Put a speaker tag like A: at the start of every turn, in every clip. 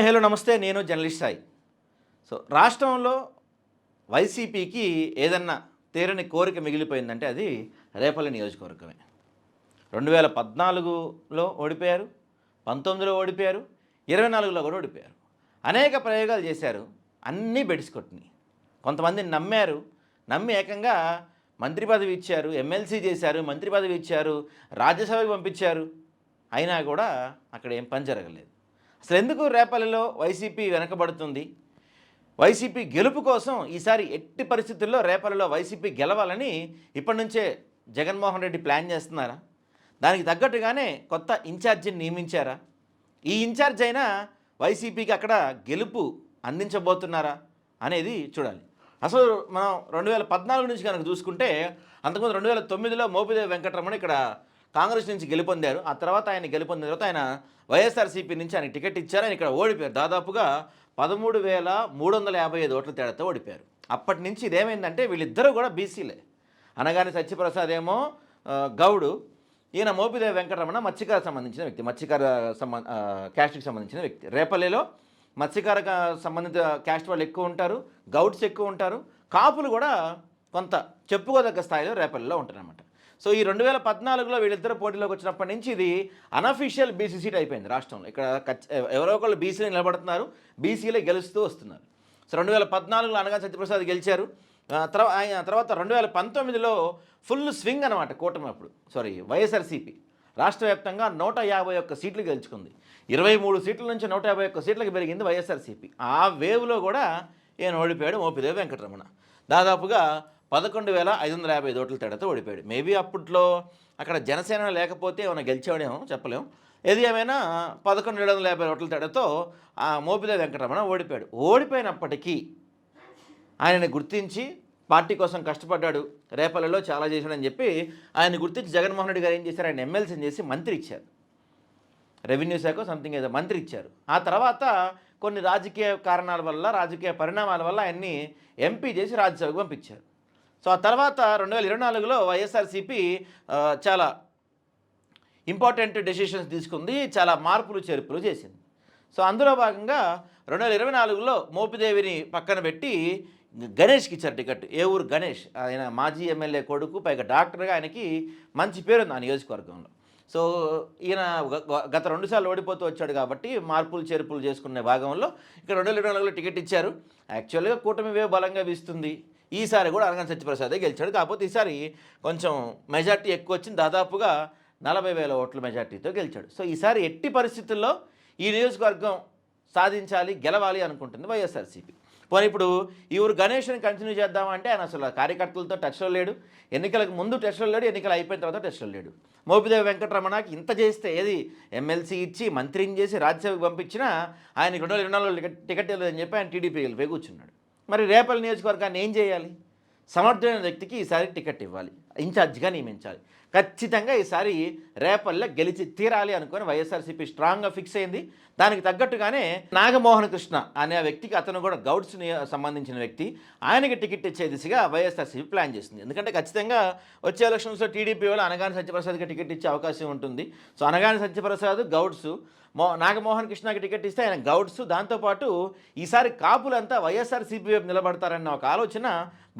A: Hi hello నమస్తే. నేను journalist Sai. రాష్ట్రంలో వైసీపీకి ఏదన్నా తీరని కోరిక మిగిలిపోయిందంటే అది రేపల్లి నియోజకవర్గమే. 2014లో ఓడిపోయారు, 19లో ఓడిపోయారు, 24లో కూడా ఓడిపోయారు. అనేక ప్రయోగాలు చేశారు, అన్నీ బెడిసి కొట్టినాయి. కొంతమందిని నమ్మారు, నమ్మి ఏకంగా మంత్రి పదవి ఇచ్చారు, ఎమ్మెల్సీ చేశారు, మంత్రి పదవి ఇచ్చారు, రాజ్యసభకు పంపించారు. అయినా కూడా అక్కడ ఏం పని జరగలేదు. అసలు ఎందుకు రేపల్లిలో వైసీపీ వెనకబడుతుంది? వైసీపీ గెలుపు కోసం ఈసారి ఎట్టి పరిస్థితుల్లో రేపల్లిలో వైసీపీ గెలవాలని ఇప్పటి నుంచే జగన్మోహన్ రెడ్డి ప్లాన్ చేస్తున్నారా? దానికి తగ్గట్టుగానే కొత్త ఇన్ఛార్జిని నియమించారా? ఈ ఇన్ఛార్జ్ అయినా వైసీపీకి అక్కడ గెలుపు అందించబోతున్నారా అనేది చూడాలి. అసలు మనం 2014 నుంచి కనుక చూసుకుంటే, అంతకుముందు 2009లో మోపిదేవి వెంకటరమణ ఇక్కడ కాంగ్రెస్ నుంచి గెలుపొందారు. ఆ తర్వాత ఆయన గెలుపొందిన తర్వాత ఆయన వైఎస్ఆర్సీపీ నుంచి ఆయన టికెట్ ఇచ్చారు. ఆయన ఇక్కడ ఓడిపోయారు. దాదాపుగా 13,355 ఓట్ల తేడాతో ఓడిపోయారు. అప్పటి నుంచి ఇదేమైందంటే వీళ్ళిద్దరూ కూడా బీసీలే. అనగాని సత్యప్రసాద్ ఏమో గౌడు, ఈయన మోపిదేవి వెంకటరమణ మత్స్యకార సంబంధించిన వ్యక్తి, క్యాస్ట్కి సంబంధించిన వ్యక్తి. రేపల్లిలో మత్స్యకార సంబంధిత క్యాస్ట్ వాళ్ళు ఎక్కువ ఉంటారు, గౌడ్స్ ఎక్కువ ఉంటారు, కాపులు కూడా కొంత చెప్పుకోదగ్గ స్థాయిలో రేపల్లిలో ఉంటారన్నమాట. ఈ 2014లో వీళ్ళిద్దరు పోటీలోకి వచ్చినప్పటి నుంచి ఇది అనఫీషియల్ బీసీ సీట్ అయిపోయింది రాష్ట్రంలో. ఇక్కడ ఎవరో ఒకళ్ళు బీసీలు నిలబడుతున్నారు, బీసీలే గెలుస్తూ వస్తున్నారు. 2014లో అనగాని సత్యప్రసాద్ గెలిచారు. తర్వాత 2019లో ఫుల్ స్వింగ్ అనమాట కూటమి. వైఎస్ఆర్సీపీ రాష్ట్ర వ్యాప్తంగా 151 సీట్లు గెలుచుకుంది. 23 సీట్ల నుంచి 151 సీట్లకు పెరిగింది వైఎస్ఆర్సీపీ. ఆ వేవ్లో కూడా ఈయన ఓడిపోయాడు, మోపిదేవి వెంకటరమణ. దాదాపుగా 11,555 ఓట్ల తేడాతో ఓడిపోయాడు. మేబీ అప్పట్లో అక్కడ జనసేన లేకపోతే ఏమైనా గెలిచేవాడేమో చెప్పలేము. ఏది ఏమైనా 11,750 ఓట్ల తేడాతో మోపిదేవి వెంకటరమణ ఓడిపోయాడు. ఓడిపోయినప్పటికీ ఆయనని గుర్తించి పార్టీ కోసం కష్టపడ్డాడు, రేపల్లిలో చాలా చేశాడని చెప్పి ఆయన గుర్తించి జగన్మోహన్ రెడ్డి గారు ఏం చేశారు, ఆయన ఎమ్మెల్సీని చేసి మంత్రి ఇచ్చారు. రెవెన్యూ శాఖ సంథింగ్ ఏదో మంత్రి ఇచ్చారు. ఆ తర్వాత కొన్ని రాజకీయ కారణాల వల్ల, రాజకీయ పరిణామాల వల్ల ఆయన్ని ఎంపీ చేసి రాజ్యసభకు పంపించారు. ఆ తర్వాత 2024లో వైఎస్ఆర్సీపీ చాలా ఇంపార్టెంట్ డెసిషన్స్ తీసుకుంది, చాలా మార్పులు చేర్పులు చేసింది. అందులో భాగంగా 2024లో మోపిదేవిని పక్కన పెట్టి గణేష్కి ఇచ్చారు టికెట్. ఏ ఊరు గణేష్, ఆయన మాజీ ఎమ్మెల్యే కొడుకు, పైగా డాక్టర్గా ఆయనకి మంచి పేరుంది ఆ నియోజకవర్గంలో. ఈయన గత 2 సార్లు ఓడిపోతూ వచ్చాడు కాబట్టి మార్పులు చేర్పులు చేసుకునే భాగంలో ఇక్కడ 2024లో టికెట్ ఇచ్చారు. యాక్చువల్గా కూటమి వేవ్ బలంగా వీస్తుంది. ఈసారి కూడా అనగాని సత్యప్రసాదే గెలిచాడు. కాకపోతే ఈసారి కొంచెం మెజార్టీ ఎక్కువ వచ్చింది, దాదాపుగా 40,000 ఓట్ల మెజార్టీతో గెలిచాడు. ఈసారి ఎట్టి పరిస్థితుల్లో ఈ నియోజకవర్గం సాధించాలి, గెలవాలి అనుకుంటుంది వైఎస్ఆర్సీపీ. పోనీ ఇప్పుడు ఈ ఊరు గణేష్ని కంటిన్యూ చేద్దామంటే ఆయన అసలు కార్యకర్తలతో టచ్లో లేడు, ఎన్నికలకు ముందు టచ్లో లేడు, ఎన్నికలు అయిపోయిన తర్వాత టచ్లో లేడు. మోపిదేవి వెంకటరమణకి ఇంత చేస్తే, ఏది ఎమ్మెల్సీ ఇచ్చి మంత్రిని చేసి రాజ్యసభకు పంపించినా ఆయన 2024లో టికెట్ ఇవ్వలేదని చెప్పి ఆయన టీడీపీ వెళ్ళిపోయి కూర్చున్నాడు. మరి రేపల్లి నియోజకవర్గాన్ని ఏం చేయాలి? సమర్థమైన వ్యక్తికి ఈసారి టికెట్ ఇవ్వాలి, ఇన్ఛార్జిగా నియమించాలి. ఖచ్చితంగా ఈసారి రేపల్లిలో గెలిచి తీరాలి అనుకొని వైఎస్ఆర్సీపీ స్ట్రాంగ్గా ఫిక్స్ అయింది. దానికి తగ్గట్టుగానే నాగమోహన కృష్ణ అనే వ్యక్తికి, అతను కూడా గౌడ్స్ సంబంధించిన వ్యక్తి, ఆయనకి టికెట్ ఇచ్చే దిశగా వైఎస్ఆర్సీపీ ప్లాన్ చేస్తుంది. ఎందుకంటే ఖచ్చితంగా వచ్చే ఎలక్షన్స్లో టీడీపీ వాళ్ళు అనగాని సత్యప్రసాద్కి టికెట్ ఇచ్చే అవకాశం ఉంటుంది. అనగాని సత్యప్రసాద్ గౌడ్స్, నాగమోహన్ కృష్ణకి టికెట్ ఇస్తే ఆయన గౌడ్స్, దాంతోపాటు ఈసారి కాపులంతా వైఎస్ఆర్సీపీ వైపు నిలబడతారన్న ఒక ఆలోచన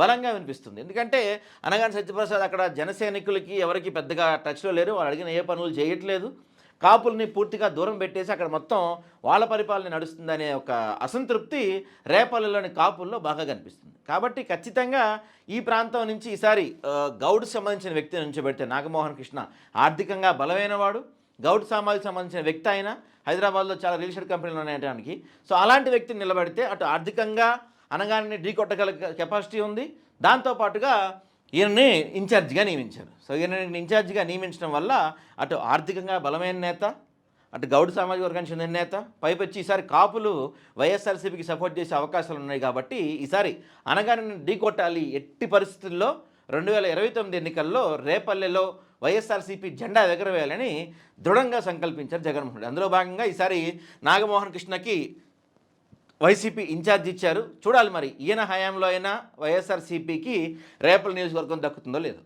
A: బలంగా వినిపిస్తుంది. ఎందుకంటే అనగాని సత్యప్రసాద్ అక్కడ జనసైనికులకి ఎవరికి పెద్దగా టచ్లో లేరు, వాళ్ళు అడిగిన ఏ పనులు చేయట్లేదు, కాపుల్ని పూర్తిగా దూరం పెట్టేసి అక్కడ మొత్తం వాళ్ళ పరిపాలన నడుస్తుందనే ఒక అసంతృప్తి రేపల్లిలోని కాపుల్లో బాగా కనిపిస్తుంది. కాబట్టి ఖచ్చితంగా ఈ ప్రాంతం నుంచి ఈసారి గౌడ్కి సంబంధించిన వ్యక్తిని నుంచి పెడితే, నాగమోహన్ కృష్ణ ఆర్థికంగా బలమైన వాడు, గౌడ్ సామాజిక సంబంధించిన వ్యక్తి, అయినా హైదరాబాద్లో చాలా రియల్ ఎస్టేట్ కంపెనీలు ఉన్నాయడానికి. అలాంటి వ్యక్తిని నిలబెడితే అటు ఆర్థికంగా అనగానే ఢీకొట్టగల కెపాసిటీ ఉంది, దాంతోపాటుగా ఈయన్ని ఇన్ఛార్జిగా నియమించారు. ఈయన ఇన్ఛార్జిగా నియమించడం వల్ల అటు ఆర్థికంగా బలమైన నేత, అటు గౌడ్ సామాజిక వర్గానికి చెందిన నేత, పైపొచ్చి ఈసారి కాపులు వైఎస్ఆర్సీపీకి సపోర్ట్ చేసే అవకాశాలు ఉన్నాయి. కాబట్టి ఈసారి అనగానే ఢీకొట్టాలి. ఎట్టి పరిస్థితుల్లో 2029 ఎన్నికల్లో రేపల్లెలో వైఎస్ఆర్సీపీ జెండా ఎగరవేయాలని దృఢంగా సంకల్పించారు జగన్మోహన్ రెడ్డి. అందులో భాగంగా ఈసారి నాగమోహన్ కృష్ణకి వైసీపీ ఇన్ఛార్జ్ ఇచ్చారు. చూడాలి మరి ఈయన హయాంలో అయినా వైఎస్ఆర్సీపీకి రేపల్లి నియోజకవర్గం దక్కుతుందో లేదో.